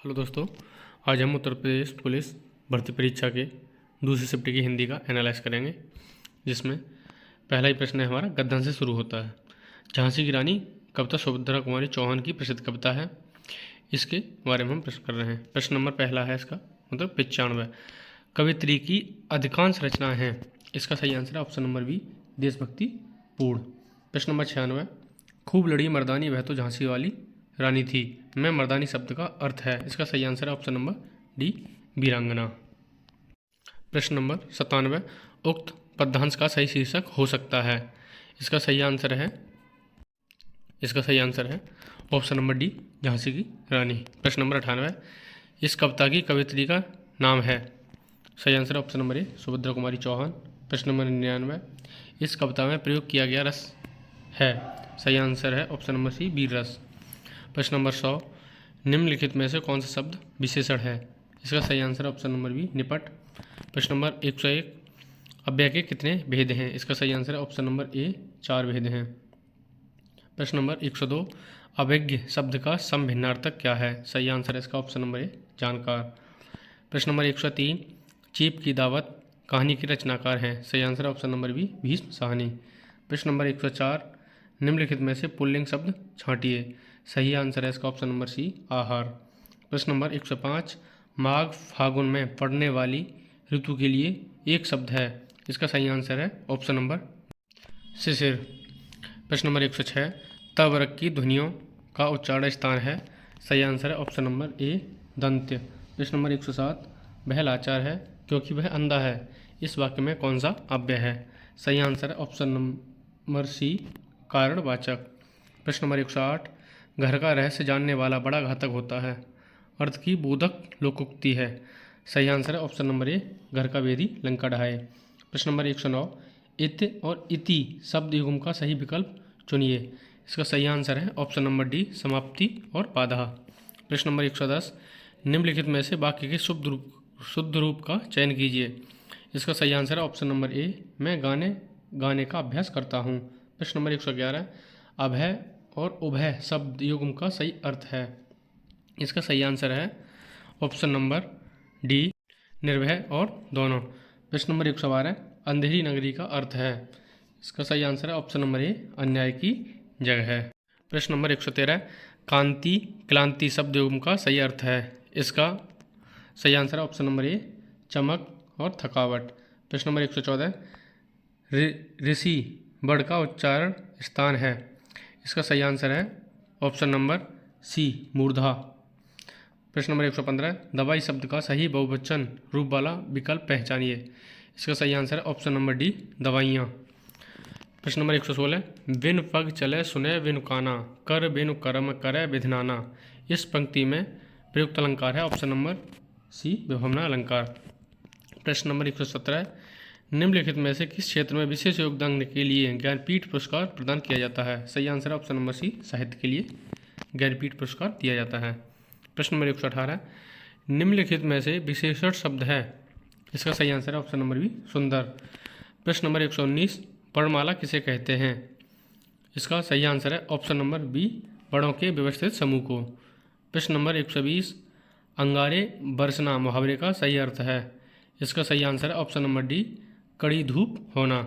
Hello दोस्तों, आज हम उत्तर प्रदेश पुलिस भर्ती परीक्षा के दूसरी शिफ्ट की हिंदी का एनालाइज करेंगे, जिसमें पहला ही प्रश्न है हमारा गद्दन से शुरू होता है। झांसी की रानी कविता सुभद्रा कुमारी चौहान की प्रसिद्ध कविता है, इसके बारे में हम प्रश्न कर रहे हैं। प्रश्न नंबर पहला है इसका मतलब 95। कवित्री की अधिकांश रचनाएं हैं, इसका सही आंसर है ऑप्शन नंबर बी देशभक्ति पूर्ण। प्रश्न नंबर 96। खूब लड़ी मर्दानी वह तो झांसी वाली रानी थी, में मर्दानी शब्द का अर्थ है, इसका सही आंसर है ऑप्शन नंबर डी वीरांगना। प्रश्न नंबर 97। उक्त पद्यांश का सही शीर्षक हो सकता है, इसका सही आंसर है ऑप्शन नंबर डी झांसी की रानी। प्रश्न नंबर 98। इस कविता की कवित्री का नाम है, सही आंसर है ऑप्शन नंबर ए सुभद्रा कुमारी चौहान। प्रश्न नंबर 99। इस कविता में प्रयोग किया गया रस है, सही आंसर है ऑप्शन नंबर सी वीर रस। प्रश्न नंबर 100। निम्नलिखित में से कौन सा शब्द विशेषण है, इसका सही आंसर है ऑप्शन नंबर बी निपट। प्रश्न नंबर 101। अव्यय के कितने भेद हैं, इसका सही आंसर है ऑप्शन नंबर ए 4 भेद हैं। प्रश्न नंबर 102। अभिज्ञ शब्द का समभिन्नार्थक क्या है, सही आंसर है इसका ऑप्शन नंबर ए जानकार। प्रश्न नंबर 103। चीप की दावत कहानी की रचनाकार हैं, सही आंसर है option number B Bhisham Sahni. प्रश्न नंबर 104। निम्नलिखित में से पुल्लिंग शब्द छांटिए, सही आंसर है इसका ऑप्शन नंबर सी आहार। प्रश्न नंबर 105। माघ फागुन में पड़ने वाली ऋतु के लिए एक शब्द है, इसका सही आंसर है ऑप्शन नंबर शिशिर। प्रश्न नंबर 106। त वर्ग की ध्वनियों का उच्चारण स्थान है, सही आंसर है ऑप्शन नंबर ए दंत्य। प्रश्न नंबर 107। वह लाचार है क्योंकि वह अंधा है, इस वाक्य में कौन सा अव्यय है, सही आंसर है ऑप्शन नंबर सी कारणवाचक। प्रश्न नंबर 108। घर का रहस्य जानने वाला बड़ा घातक होता है, अर्थ की बोधक लोकोक्ति है, सही आंसर है ऑप्शन नंबर ए घर का वेदी लंका ढाए। प्रश्न नंबर 109। इत और इति शब्द युग्म का सही विकल्प चुनिए, इसका सही आंसर है ऑप्शन नंबर डी समाप्ति और बाधा। प्रश्न नंबर 110। निम्नलिखित में से वाक्य के शुद्ध रूप का चयन कीजिए, इसका सही आंसर है ऑप्शन नंबर ए मैं गाने का अभ्यास करता हूँ। प्रश्न नंबर 111। अभय और उभय शब्द युग्म का सही अर्थ है, इसका सही आंसर है ऑप्शन नंबर डी निर्भय और दोनों। प्रश्न नंबर 112। अंधेरी नगरी का अर्थ है, इसका सही आंसर है ऑप्शन नंबर ए अन्याय की जगह है। प्रश्न नंबर 113। कांति क्लांति शब्द युग्म का सही अर्थ है, इसका सही आंसर है ऑप्शन नंबर ए चमक और थकावट। प्रश्न नंबर 114। ऋषि बड़ का उच्चारण स्थान है, इसका सही आंसर है ऑप्शन नंबर सी मूर्धा। प्रश्न नंबर 115। दवाई शब्द का सही बहुवचन रूप वाला विकल्प पहचानिए, इसका सही आंसर है ऑप्शन नंबर डी दवाइयाँ। प्रश्न नंबर 116। बिन पग चले सुने बिनु काना, कर बिनु कर्म करे विधनाना, इस पंक्ति में प्रयुक्त अलंकार है ऑप्शन नंबर सी विभवना अलंकार। प्रश्न नंबर 117। निम्नलिखित में से किस क्षेत्र में विशेष योगदान के लिए ज्ञानपीठ पुरस्कार प्रदान किया जाता है, सही आंसर है ऑप्शन नंबर सी साहित्य के लिए ज्ञानपीठ पुरस्कार दिया जाता है। प्रश्न नंबर 118। निम्नलिखित में से विशेषण शब्द है, इसका सही आंसर है ऑप्शन नंबर बी सुंदर। प्रश्न नंबर 119। वर्णमाला किसे कहते हैं, इसका सही आंसर है ऑप्शन नंबर बी वर्णों के व्यवस्थित समूह को। प्रश्न नंबर 120। अंगारे बरसना मुहावरे का सही अर्थ है, इसका सही आंसर है ऑप्शन नंबर डी कड़ी धूप होना।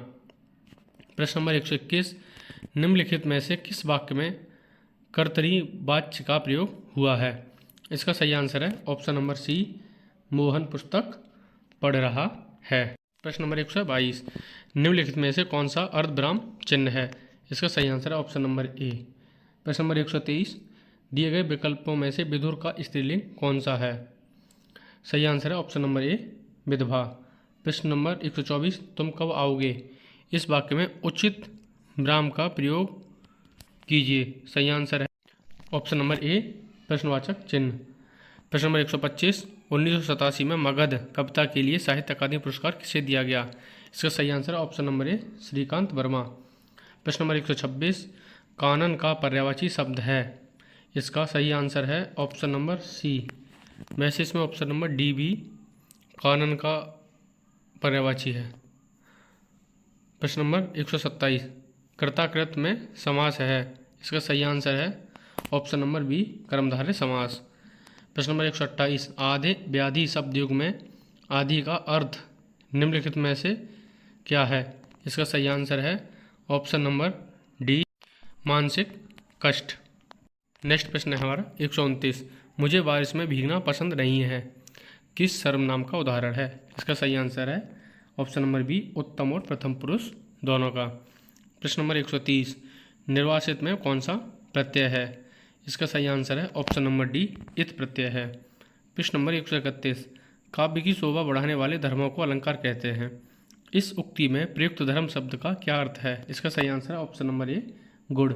प्रश्न नंबर 121। निम्नलिखित में से किस वाक्य में कर्तरी वाच्य का प्रयोग हुआ है, इसका सही आंसर है ऑप्शन नंबर सी मोहन पुस्तक पढ़ रहा है। प्रश्न नंबर 122। निम्नलिखित में से कौन सा अर्धविराम चिन्ह है, इसका सही आंसर है ऑप्शन नंबर ए। प्रश्न नंबर 123। दिए गए विकल्पों में से विदुर का स्त्रीलिंग कौन सा है, सही आंसर है ऑप्शन नंबर ए विधवा। प्रश्न नंबर 124। तुम कब आओगे, इस वाक्य में उचित विराम का प्रयोग कीजिए, सही आंसर है ऑप्शन नंबर ए प्रश्नवाचक चिन्ह। प्रश्न नंबर 125। 1987 में मगध कविता के लिए साहित्य अकादमी पुरस्कार किसे दिया गया, इसका सही आंसर है option number A Shrikant Verma. प्रश्न नंबर 126। कानन का पर्यायवाची शब्द है, इसका सही आंसर है ऑप्शन नंबर सी, वैसे इसमें ऑप्शन नंबर डी भी कानन का पर्यायवाची है। प्रश्न नंबर 127। कर्ताकृत में समास है, इसका सही आंसर है ऑप्शन नंबर बी कर्मधारय समास। प्रश्न नंबर 128, आधे व्याधि शब्द युग में आदि का अर्थ निम्नलिखित में से क्या है? इसका सही आंसर है ऑप्शन नंबर डी, मानसिक कष्ट। नेक्स्ट प्रश्न है हमारा 129, मुझे बारिश में भीगना पसंद नहीं है, किस सर्वनाम का उदाहरण है? इसका सही आंसर है ऑप्शन नंबर बी, उत्तम और प्रथम पुरुष दोनों का। प्रश्न नंबर 130, निर्वासित में कौन सा प्रत्यय है? इसका सही आंसर है ऑप्शन नंबर डी, इत प्रत्यय है। प्रश्न नंबर 131, काव्य की शोभा बढ़ाने वाले धर्मों को अलंकार कहते हैं, इस उक्ति में प्रयुक्त धर्म शब्द का क्या अर्थ है? इसका सही आंसर है ऑप्शन नंबर ए, गुण।